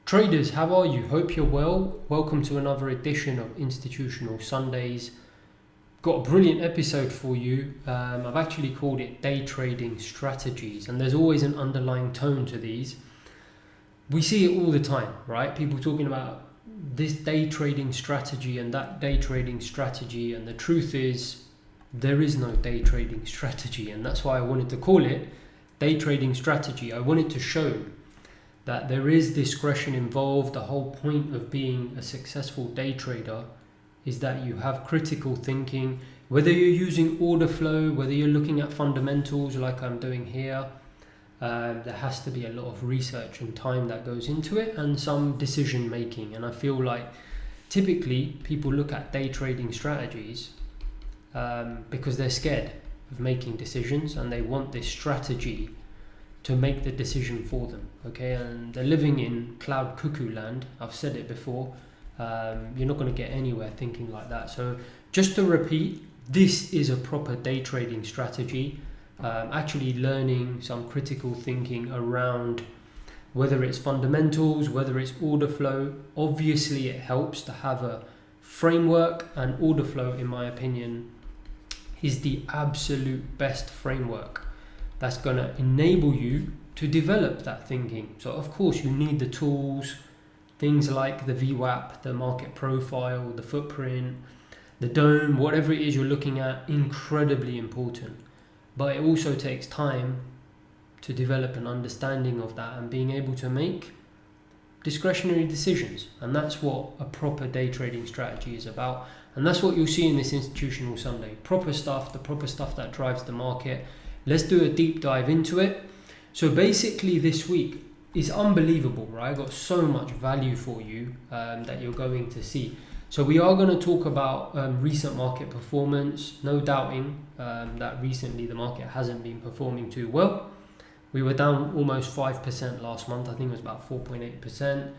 Traders, how are you? Hope you're well. Welcome to another edition of Institutional Sundays. Got a brilliant episode for you. I've actually called it Day Trading Strategies, and there's always an underlying tone to these. We see it all the time, right? People talking about this day trading strategy and that day trading strategy, and the truth is there is no day trading strategy, and that's why I wanted to call it Day Trading Strategy. I wanted to show that there is discretion involved. The whole point of being a successful day trader is that you have critical thinking, whether you're using order flow, whether you're looking at fundamentals like I'm doing here. There has to be a lot of research and time that goes into it, and some decision making. And I feel like typically people look at day trading strategies because they're scared of making decisions, and they want this strategy to make the decision for them, okay? And they're living in cloud cuckoo land. I've said it before. You're not going to get anywhere thinking like that. So just to repeat, this is a proper day trading strategy. Actually learning some critical thinking around whether it's fundamentals, whether it's order flow. Obviously it helps to have a framework, and order flow, in my opinion, is the absolute best framework that's going to enable you to develop that thinking. So of course you need the tools, things like the VWAP, the market profile, the footprint, the dome, whatever it is you're looking at, incredibly important. But it also takes time to develop an understanding of that and being able to make discretionary decisions. And that's what a proper day trading strategy is about. And that's what you'll see in this Institutional Sunday. Proper stuff, the proper stuff that drives the market. Let's do a deep dive into it. So basically this week is unbelievable, right? I've got so much value for you that you're going to see. So we are going to talk about recent market performance. No doubting that recently the market hasn't been performing too well. We were down almost 5% last month. I think it was about 4.8%.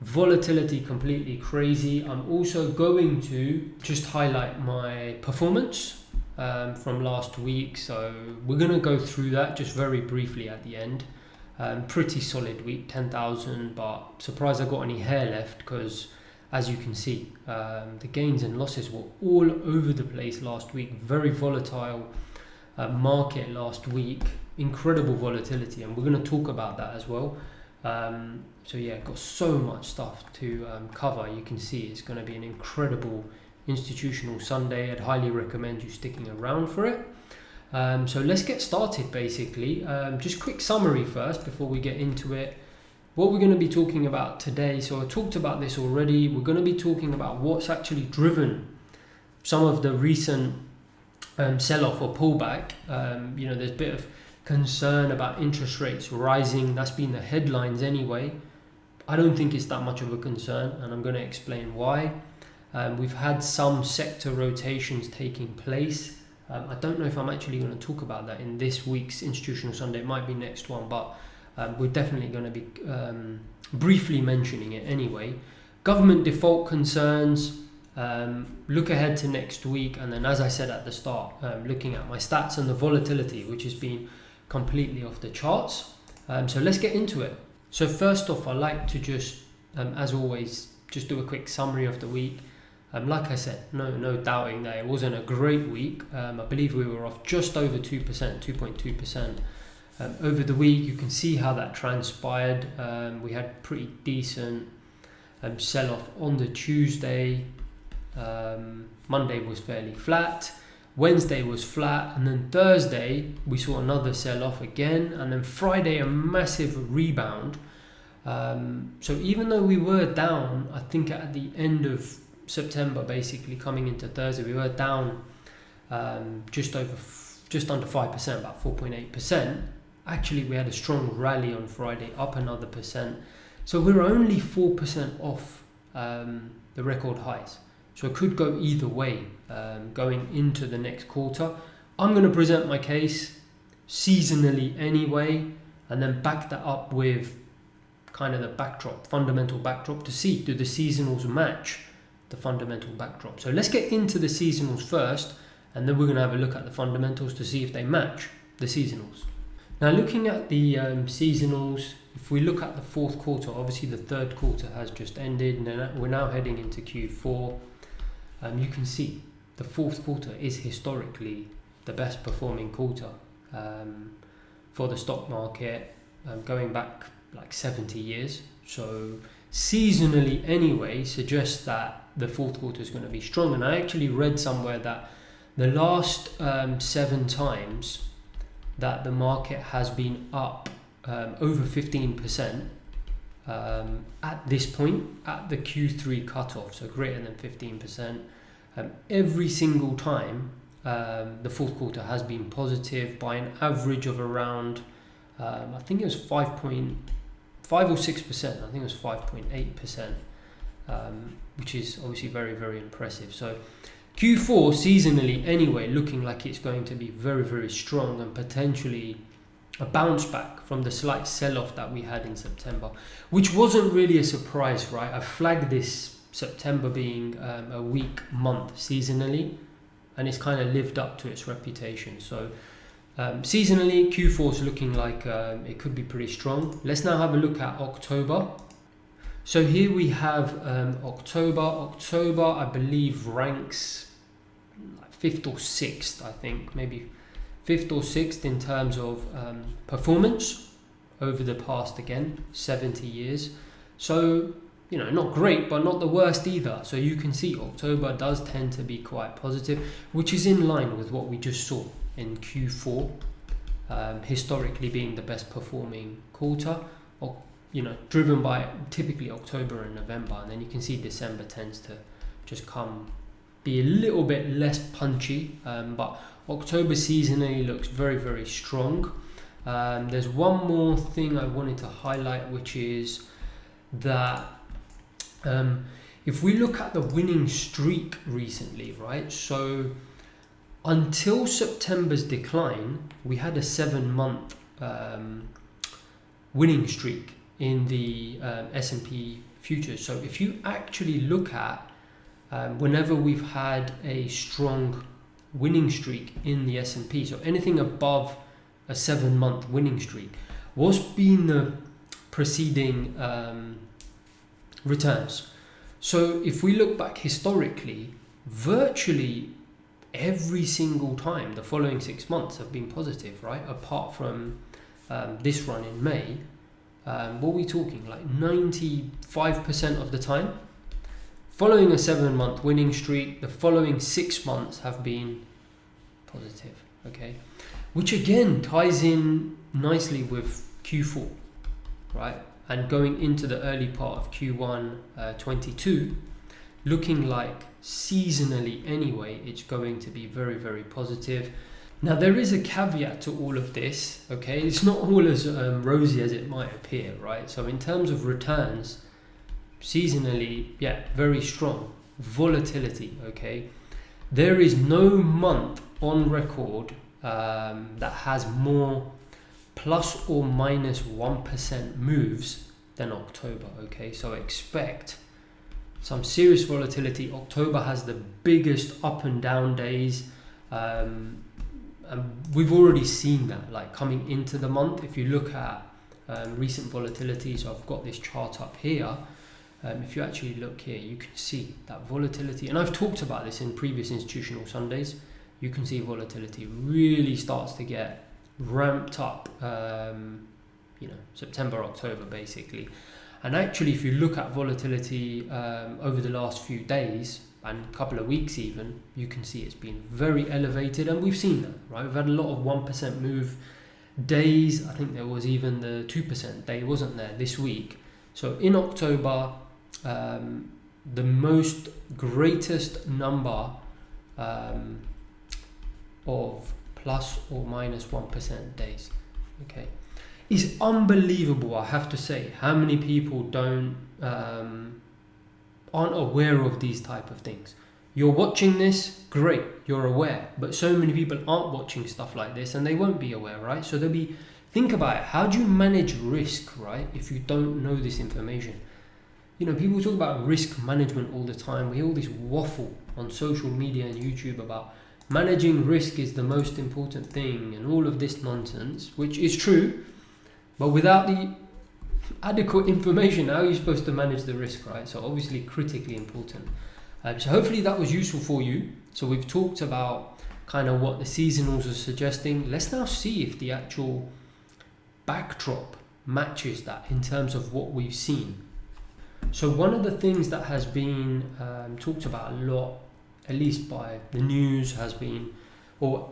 Volatility completely crazy. I'm also going to just highlight my performance from last week. So we're going to go through that just very briefly at the end. Pretty solid week, 10,000, but surprised I got any hair left, because as you can see, the gains and losses were all over the place last week. Very volatile market last week, incredible volatility, and we're going to talk about that as well. So yeah, got so much stuff to cover. You can see it's going to be an incredible Institutional Sunday. I'd highly recommend you sticking around for it. So let's get started basically. Just quick summary first before we get into it. What we're going to be talking about today, so I talked about this already, we're going to be talking about what's actually driven some of the recent sell-off or pullback. There's a bit of concern about interest rates rising. That's been the headlines anyway. I don't think it's that much of a concern, and I'm going to explain why. We've had some sector rotations taking place. I don't know if I'm actually going to talk about that in this week's Institutional Sunday. It might be next one, but we're definitely going to be briefly mentioning it anyway. Government default concerns, look ahead to next week, and then as I said at the start, looking at my stats and the volatility, which has been completely off the charts. So let's get into it. So first off, I like to just, as always, just do a quick summary of the week. Like I said, no doubting that it wasn't a great week. I believe we were off just over 2%, 2.2%. Over the week, you can see how that transpired. We had pretty decent sell-off on the Tuesday. Monday was fairly flat. Wednesday was flat, and then Thursday we saw another sell-off again, and then Friday a massive rebound. So even though we were down, I think at the end of September, basically coming into Thursday, we were down just under 5%, about 4.8%. Actually, we had a strong rally on Friday, up another percent. So we're only 4% off the record highs. So it could go either way going into the next quarter. I'm going to present my case seasonally anyway, and then back that up with kind of the backdrop, fundamental backdrop, to see, do the seasonals match the fundamental backdrop. So let's get into the seasonals first, and then we're going to have a look at the fundamentals to see if they match the seasonals. Now looking at the seasonals, if we look at the fourth quarter, obviously the third quarter has just ended and we're now heading into Q4. You can see the fourth quarter is historically the best performing quarter for the stock market, going back like 70 years. So seasonally anyway suggests that the fourth quarter is going to be strong. And I actually read somewhere that the last 7 times that the market has been up over 15% at this point, at the Q3 cutoff, so greater than 15%, every single time the fourth quarter has been positive by an average of around, I think it was 5.5 or 6%, I think it was 5.8%, which is obviously very, very impressive. So Q4 seasonally anyway looking like it's going to be very, very strong and potentially a bounce back from the slight sell-off that we had in September, which wasn't really a surprise, right? I flagged this September being a weak month seasonally, and it's kind of lived up to its reputation. So seasonally Q4 is looking like it could be pretty strong. Let's now have a look at October. So here we have October. October, I believe, ranks like 5th or 6th, I think, maybe 5th or 6th in terms of performance over the past, again, 70 years. So, you know, not great, but not the worst either. So you can see October does tend to be quite positive, which is in line with what we just saw in Q4, historically being the best performing quarter, or, you know, driven by typically October and November. And then you can see December tends to just be a little bit less punchy, but October seasonally looks very, very strong. There's one more thing I wanted to highlight, which is that if we look at the winning streak recently, right? So until September's decline, we had a 7-month winning streak in the S&P futures. So if you actually look at whenever we've had a strong winning streak in the S&P, so anything above a 7-month winning streak, what's been the preceding returns? So if we look back historically, virtually every single time the following 6 months have been positive, right? Apart from this run in May, what are we talking, like 95% of the time? Following a 7-month winning streak, the following 6 months have been positive, okay? Which again ties in nicely with Q4, right? And going into the early part of Q1 22, looking like seasonally anyway, it's going to be very, very positive. Now there is a caveat to all of this, okay? It's not all as rosy as it might appear, right? So in terms of returns, seasonally, yeah, very strong. Volatility, okay? There is no month on record that has more plus or minus 1% moves than October, okay? So expect some serious volatility. October has the biggest up and down days. And we've already seen that, like coming into the month. If you look at recent volatility, so I've got this chart up here. If you actually look here, you can see that volatility, and I've talked about this in previous Institutional Sundays. You can see volatility really starts to get ramped up, September, October, basically. And actually, if you look at volatility over the last few days and a couple of weeks even, you can see it's been very elevated, and we've seen that, right? We've had a lot of 1% move days. I think there was even the 2% day, wasn't there, this week? So in October, the most greatest number of plus or minus 1% days, okay? It's unbelievable, I have to say, how many people aren't aware of these type of things. You're watching this, great, you're aware, but so many people aren't watching stuff like this and they won't be aware, right? So think about it, how do you manage risk, right, if you don't know this information? You know, people talk about risk management all the time. We hear all this waffle on social media and YouTube about managing risk is the most important thing and all of this nonsense, which is true, but without the adequate information, how are you supposed to manage the risk, right? So obviously critically important. So hopefully that was useful for you. So we've talked about kind of what the seasonals are suggesting. Let's now see if the actual backdrop matches that in terms of what we've seen. So one of the things that has been talked about a lot, at least by the news, has been, or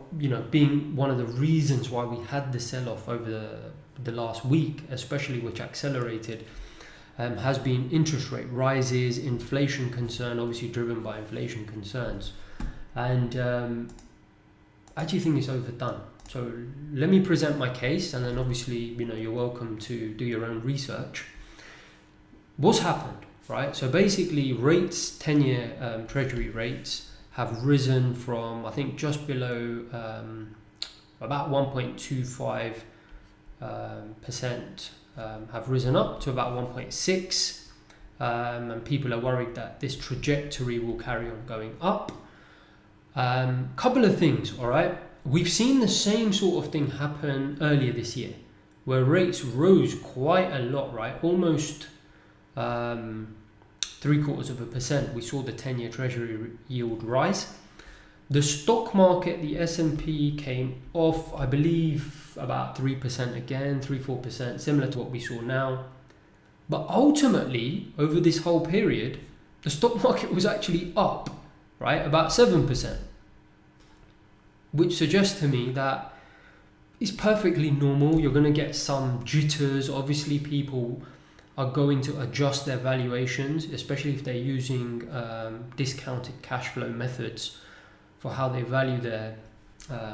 being one of the reasons why we had the sell-off over the last week, especially, which accelerated, has been interest rate rises, inflation concern, obviously driven by inflation concerns, and I actually think it's overdone. So let me present my case, and then obviously you're welcome to do your own research. What's happened, right? So basically rates, 10-year treasury rates have risen from, I think, just below about 1.25% have risen up to about 1.6, and people are worried that this trajectory will carry on going up. Couple of things, all right? We've seen the same sort of thing happen earlier this year, where rates rose quite a lot, right? Almost 0.75%. We saw the 10-year treasury yield rise. The stock market, the S&P, came off, I believe, about 3% again, 3-4%, similar to what we saw now. But ultimately, over this whole period, the stock market was actually up, right, about 7%, which suggests to me that it's perfectly normal. You're going to get some jitters. Obviously, people are going to adjust their valuations, especially if they're using discounted cash flow methods for how they value their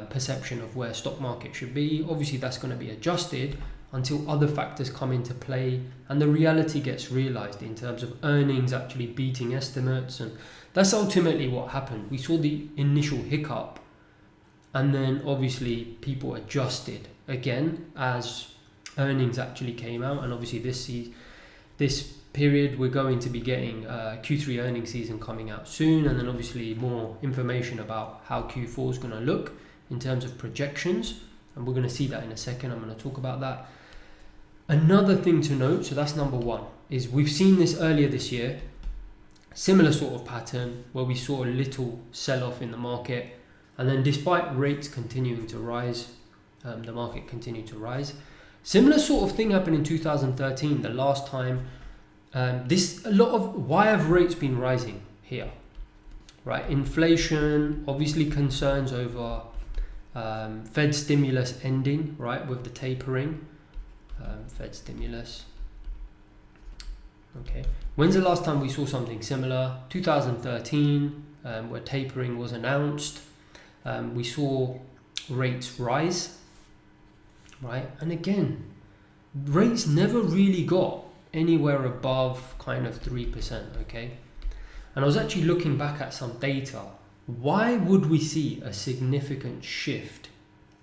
perception of where stock market should be. Obviously, that's going to be adjusted until other factors come into play and the reality gets realized in terms of earnings actually beating estimates. And that's ultimately what happened. We saw the initial hiccup, and then obviously people adjusted again as earnings actually came out. And obviously this period we're going to be getting Q3 earnings season coming out soon, and then obviously more information about how Q4 is going to look in terms of projections, and we're going to see that in a second. I'm going to talk about that. Another thing to note, so that's number one, is we've seen this earlier this year, similar sort of pattern where we saw a little sell-off in the market, and then despite rates continuing to rise, the market continued to rise. Similar sort of thing happened in 2013, the last time. Why have rates been rising here, right? Inflation, obviously concerns over Fed stimulus ending, right, with the tapering. Fed stimulus. Okay. When's the last time we saw something similar? 2013, where tapering was announced. We saw rates rise, right? And again, rates never really got anywhere above kind of 3%, okay? And I was actually looking back at some data. Why would we see a significant shift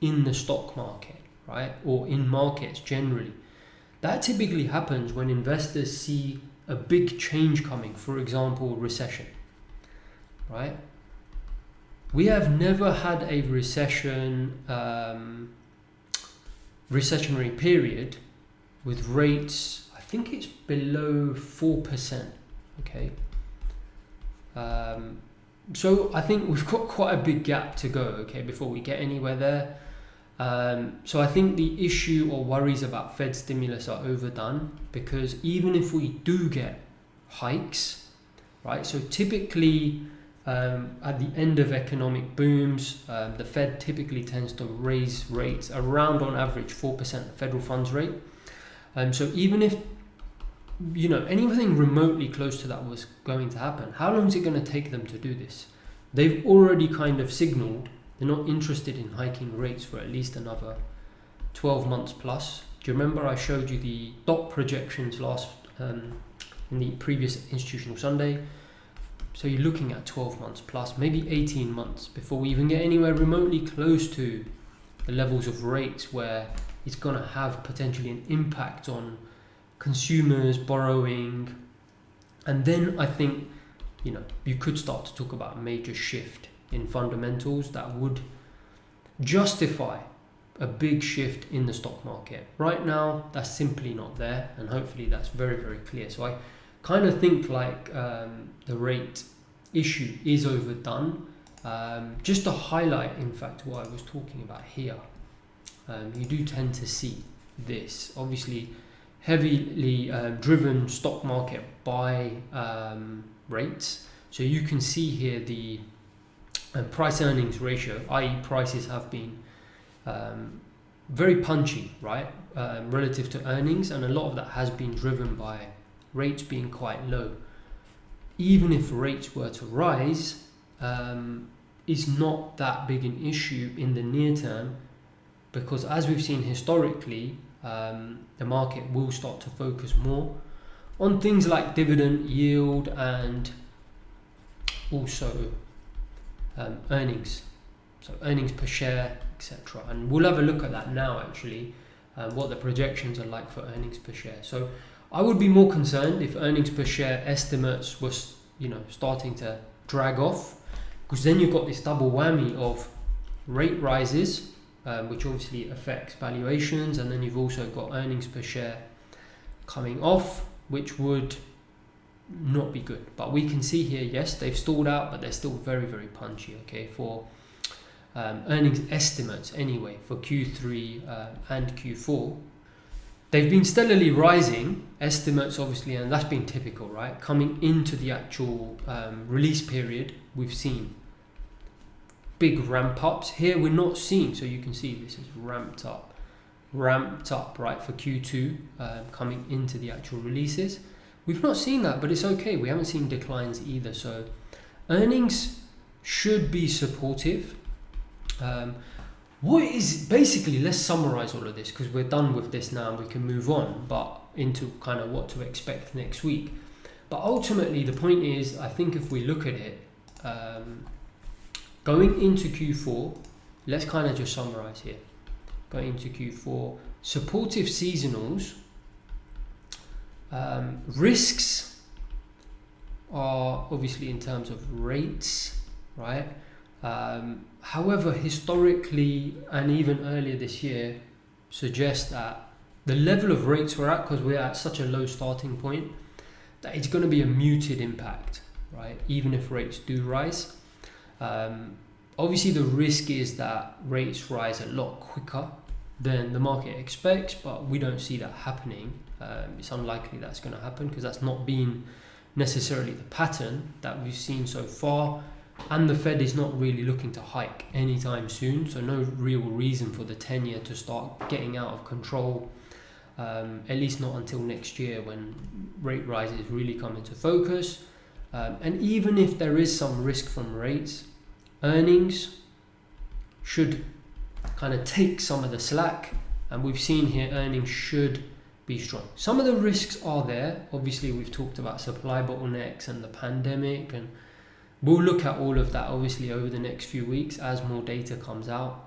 in the stock market, right? Or in markets generally? That typically happens when investors see a big change coming, for example, recession, right? We have never had a recessionary period with rates, I think it's below 4%, okay? So I think we've got quite a big gap to go, okay, before we get anywhere there. So I think the issue or worries about Fed stimulus are overdone, because even if we do get hikes, right, so typically at the end of economic booms, the Fed typically tends to raise rates around, on average, 4% federal funds rate. So even if anything remotely close to that was going to happen, how long is it going to take them to do this? They've already kind of signaled they're not interested in hiking rates for at least another 12 months plus. Do you remember I showed you the dot projections in the previous Institutional Sunday? So you're looking at 12 months plus, maybe 18 months before we even get anywhere remotely close to the levels of rates where it's going to have potentially an impact on consumers borrowing. And then I think you could start to talk about a major shift in fundamentals that would justify a big shift in the stock market. Right now, that's simply not there, and hopefully that's very, very clear. So I kind of think like the rate issue is overdone. Just to highlight, in fact, what I was talking about here, you do tend to see this, obviously heavily driven stock market by rates. So you can see here the price earnings ratio, i.e. prices have been very punchy, right, relative to earnings, and a lot of that has been driven by rates being quite low. Even if rates were to rise, is not that big an issue in the near term, because as we've seen historically, the market will start to focus more on things like dividend yield and also earnings, so earnings per share, etc. And we'll have a look at that now, actually, what the projections are like for earnings per share. So I would be more concerned if earnings per share estimates was, starting to drag off, because then you've got this double whammy of rate rises, which obviously affects valuations, and then you've also got earnings per share coming off, which would not be good. But we can see here, yes, they've stalled out, but they're still very, very punchy, okay, for earnings estimates anyway, for Q3 and Q4. They've been steadily rising, estimates obviously, and that's been typical, right? Coming into the actual release period, we've seen big ramp ups. Here we're not seeing, so you can see this is ramped up, right, for Q2 coming into the actual releases. We've not seen that, but it's okay. We haven't seen declines either. So earnings should be supportive. What is basically, let's summarize all of this, because we're done with this now and we can move on, but into kind of what to expect next week. But ultimately, the point is, I think if we look at it, going into Q4, let's kind of just summarize here. Going into Q4, supportive seasonals, risks are obviously in terms of rates, right? However, historically and even earlier this year suggest that the level of rates we're at, because we're at such a low starting point, that it's going to be a muted impact, right? Even if rates do rise. Obviously, the risk is that rates rise a lot quicker than the market expects, but we don't see that happening. It's unlikely that's going to happen, because that's not been necessarily the pattern that we've seen so far. And the Fed is not really looking to hike anytime soon, so no real reason for the 10-year to start getting out of control, at least not until next year when rate rises really come into focus. And even if there is some risk from rates, earnings should kind of take some of the slack, and we've seen here earnings should be strong. Some of the risks are there. Obviously, we've talked about supply bottlenecks and the pandemic, and we'll look at all of that obviously over the next few weeks as more data comes out.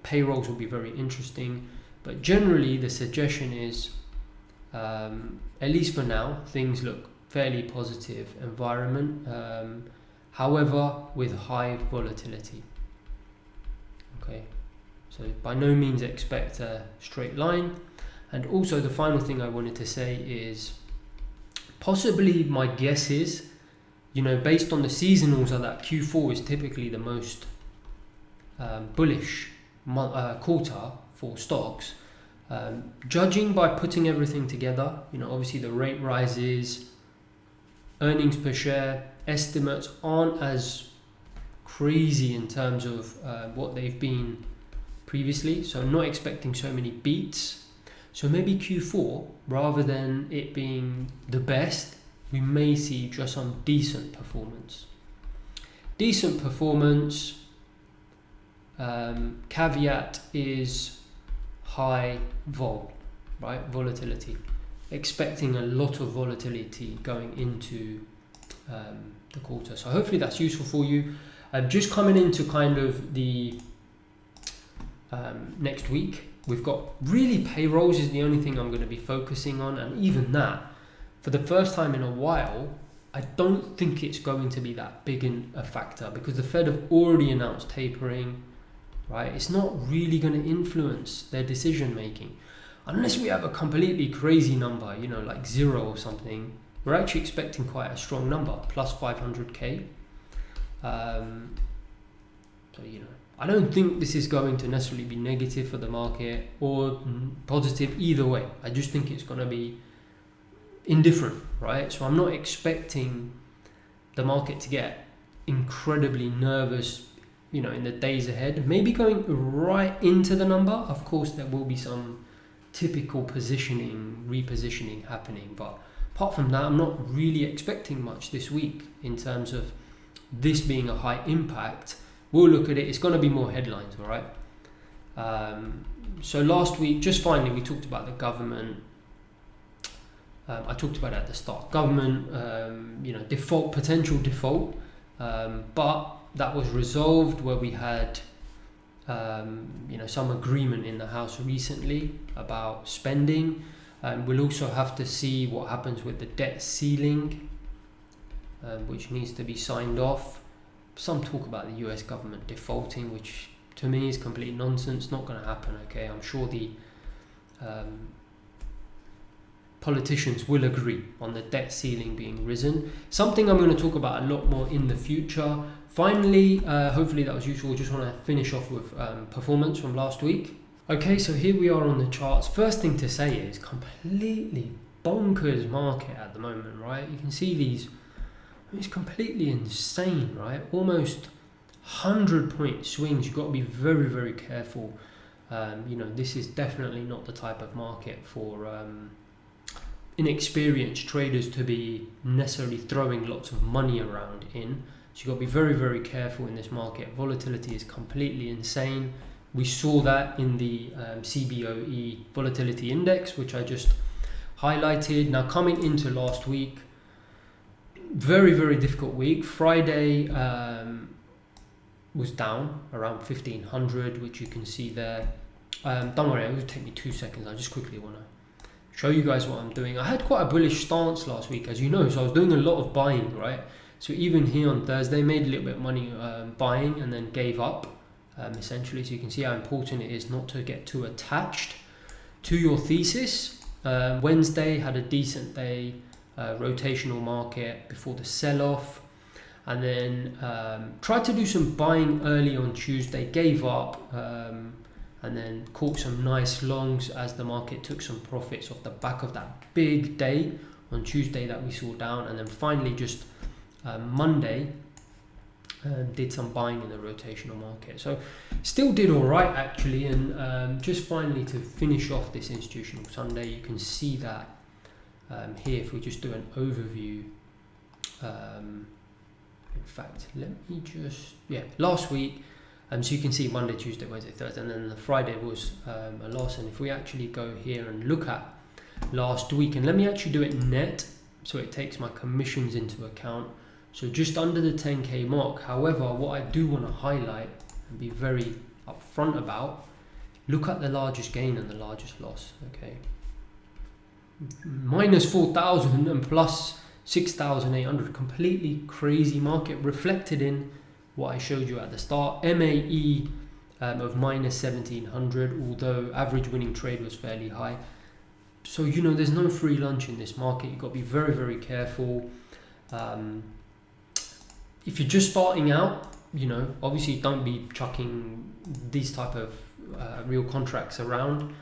Payrolls will be very interesting, but generally the suggestion is, at least for now, things look fairly positive environment, however with high volatility. Okay, so by no means expect a straight line. And also the final thing I wanted to say is, possibly my guess is, based on the seasonals, are that Q4 is typically the most bullish quarter for stocks. Judging by putting everything together, obviously the rate rises, earnings per share estimates aren't as crazy in terms of what they've been previously, so I'm not expecting so many beats. So maybe Q4, rather than it being the best, we may see just some decent performance. Caveat is high volatility. Expecting a lot of volatility going into the quarter. So hopefully that's useful for you. Just coming into kind of the next week, we've got really payrolls is the only thing I'm going to be focusing on, and even that, for the first time in a while, I don't think it's going to be that big a factor because the Fed have already announced tapering, right? It's not really going to influence their decision making. Unless we have a completely crazy number, like 0 or something, we're actually expecting quite a strong number, plus 500k. I don't think this is going to necessarily be negative for the market or positive either way. I just think it's going to be indifferent, right? So I'm not expecting the market to get incredibly nervous, in the days ahead. Maybe going right into the number. Of course, there will be some typical repositioning happening, but apart from that, I'm not really expecting much this week in terms of this being a high impact. We'll look at it. It's going to be more headlines, all right? So last week, just finally, we talked about the government. I talked about it at the start. Government, potential default, but that was resolved where we had, some agreement in the House recently about spending. We'll also have to see what happens with the debt ceiling, which needs to be signed off. Some talk about the US government defaulting, which to me is complete nonsense. Not going to happen, okay? I'm sure the politicians will agree on the debt ceiling being risen. Something I'm going to talk about a lot more in the future. Finally, hopefully that was useful. Just want to finish off with performance from last week. Okay, so here we are on the charts. First thing to say is completely bonkers market at the moment, right? You can see these. It's completely insane, right? Almost 100-point swings. You've got to be very, very careful. This is definitely not the type of market for inexperienced traders to be necessarily throwing lots of money around in. So you've got to be very, very careful in this market. Volatility is completely insane. We saw that in the CBOE volatility index, which I just highlighted. Now coming into last week, very, very difficult week. Friday was down around 1500, which you can see there. Don't worry, it will take me 2 seconds. I just quickly want to show you guys what I'm doing. I had quite a bullish stance last week, as you know, so I was doing a lot of buying, right? So even here on Thursday, made a little bit of money buying and then gave up, essentially. So you can see how important it is not to get too attached to your thesis. Wednesday had a decent day. Rotational market before the sell-off, and then tried to do some buying early on Tuesday, gave up, and then caught some nice longs as the market took some profits off the back of that big day on Tuesday that we saw down, and then finally just Monday did some buying in the rotational market. So still did all right actually, and just finally to finish off this institutional Sunday, you can see that here, if we just do an overview, in fact, let me just, last week, so you can see Monday, Tuesday, Wednesday, Thursday, and then the Friday was a loss. And if we actually go here and look at last week, and let me actually do it net, so it takes my commissions into account, so just under the 10k mark. However, what I do want to highlight and be very upfront about, look at the largest gain and the largest loss, okay? Minus 4,000 and plus 6,800, completely crazy market, reflected in what I showed you at the start. MAE of minus 1,700, although average winning trade was fairly high. So there's no free lunch in this market. You've got to be very, very careful. If you're just starting out, obviously don't be chucking these type of real contracts around.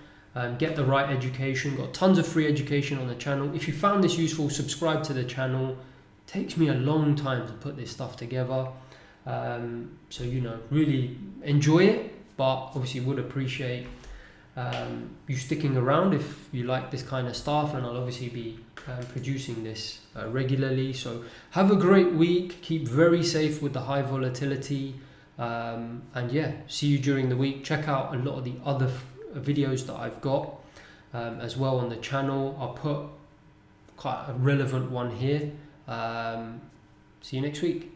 Get the right education. Got tons of free education on the channel. If you found this useful, subscribe to the channel. It takes me a long time to put this stuff together, so really enjoy it, but obviously would appreciate you sticking around if you like this kind of stuff, and I'll obviously be producing this regularly. So have a great week, keep very safe with the high volatility, and see you during the week. Check out a lot of the other videos that I've got as well on the channel. I'll put quite a relevant one here. See you next week.